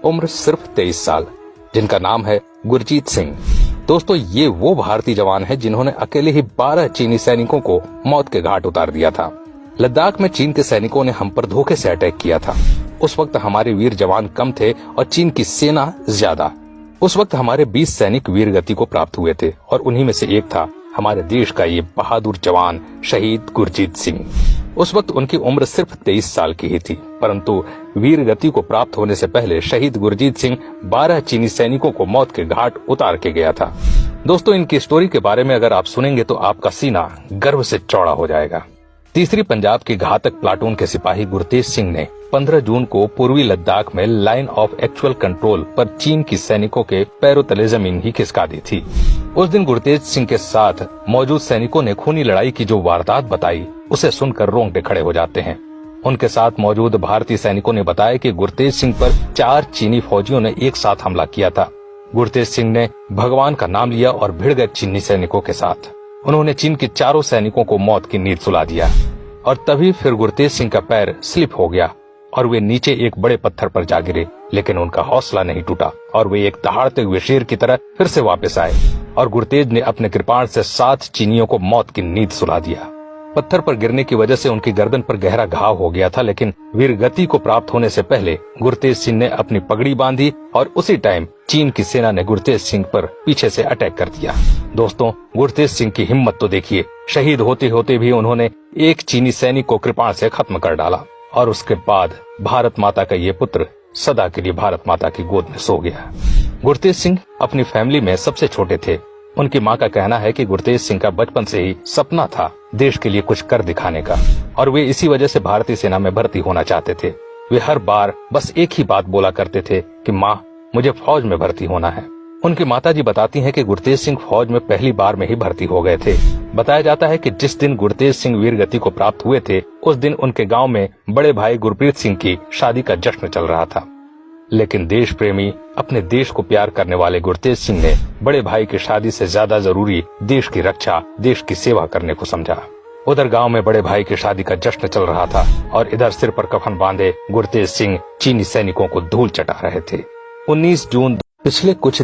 उम्र सिर्फ 23 साल, जिनका नाम है गुरजीत सिंह। दोस्तों, ये वो भारतीय जवान है जिन्होंने अकेले ही 12 चीनी सैनिकों को मौत के घाट उतार दिया था। लद्दाख में चीन के सैनिकों ने हम पर धोखे से अटैक किया था। उस वक्त हमारे वीर जवान कम थे और चीन की सेना ज्यादा। उस वक्त हमारे 20 सैनिक वीर गति को प्राप्त हुए थे और उन्हीं में से एक था हमारे देश का ये बहादुर जवान शहीद गुरजीत सिंह। उस वक्त उनकी उम्र सिर्फ 23 साल की ही थी, परंतु वीर गति को प्राप्त होने से पहले शहीद गुरजीत सिंह 12 चीनी सैनिकों को मौत के घाट उतार के गया था। दोस्तों, इनकी स्टोरी के बारे में अगर आप सुनेंगे तो आपका सीना गर्व से चौड़ा हो जाएगा। तीसरी पंजाब के घातक प्लाटून के सिपाही गुरतेज सिंह ने 15 जून को पूर्वी लद्दाख में लाइन ऑफ एक्चुअल कंट्रोल पर चीन की सैनिकों के पैरों तले जमीन ही खिसका दी थी। उस दिन गुरतेज सिंह के साथ मौजूद सैनिकों ने खूनी लड़ाई की जो वारदात बताई, उसे सुनकर रोंगटे खड़े हो जाते हैं। उनके साथ मौजूद भारतीय सैनिकों ने बताया कि गुरतेज सिंह पर 4 चीनी फौजियों ने एक साथ हमला किया था। गुरतेज सिंह ने भगवान का नाम लिया और भिड़ गए चीनी सैनिकों के साथ। उन्होंने चीन के चारों सैनिकों को मौत की नींद सुला दिया और तभी फिर गुरतेज सिंह का पैर स्लिप हो गया और वे नीचे एक बड़े पत्थर पर जा गिरे, लेकिन उनका हौसला नहीं टूटा और वे एक दहाड़ते हुए शेर की तरह फिर से वापस आए और गुरतेज ने अपने कृपाण से 7 चीनियों को मौत की नींद सुला दिया। पत्थर पर गिरने की वजह से उनकी गर्दन पर गहरा घाव हो गया था, लेकिन वीर गति को प्राप्त होने से पहले गुरतेज सिंह ने अपनी पगड़ी बांधी और उसी टाइम चीन की सेना ने गुरतेज सिंह पर पीछे से अटैक कर दिया। दोस्तों, गुरतेज सिंह की हिम्मत तो देखिए। शहीद होते होते भी उन्होंने एक चीनी सैनिक को कृपाण से खत्म कर डाला और उसके बाद भारत माता का ये पुत्र सदा के लिए भारत माता की गोद में सो गया। गुरतेज सिंह अपनी फैमिली में सबसे छोटे थे। उनकी मां का कहना है कि गुरतेज सिंह का बचपन से ही सपना था देश के लिए कुछ कर दिखाने का और वे इसी वजह से भारतीय सेना में भर्ती होना चाहते थे। वे हर बार बस एक ही बात बोला करते थे कि माँ, मुझे फौज में भर्ती होना है। उनकी माताजी बताती हैं कि गुरतेज सिंह फौज में पहली बार में ही भर्ती हो गए थे। बताया जाता है कि जिस दिन गुरतेज सिंह वीर गति को प्राप्त हुए थे, उस दिन उनके गांव में बड़े भाई गुरप्रीत सिंह की शादी का जश्न चल रहा था। लेकिन देश प्रेमी, अपने देश को प्यार करने वाले गुरतेज सिंह ने बड़े भाई की शादी से ज्यादा जरूरी देश की रक्षा, देश की सेवा करने को समझा। उधर गांव में बड़े भाई की शादी का जश्न चल रहा था और इधर सिर पर कफन बांधे गुरतेज सिंह चीनी सैनिकों को धूल चटा रहे थे। 19 जून पिछले कुछ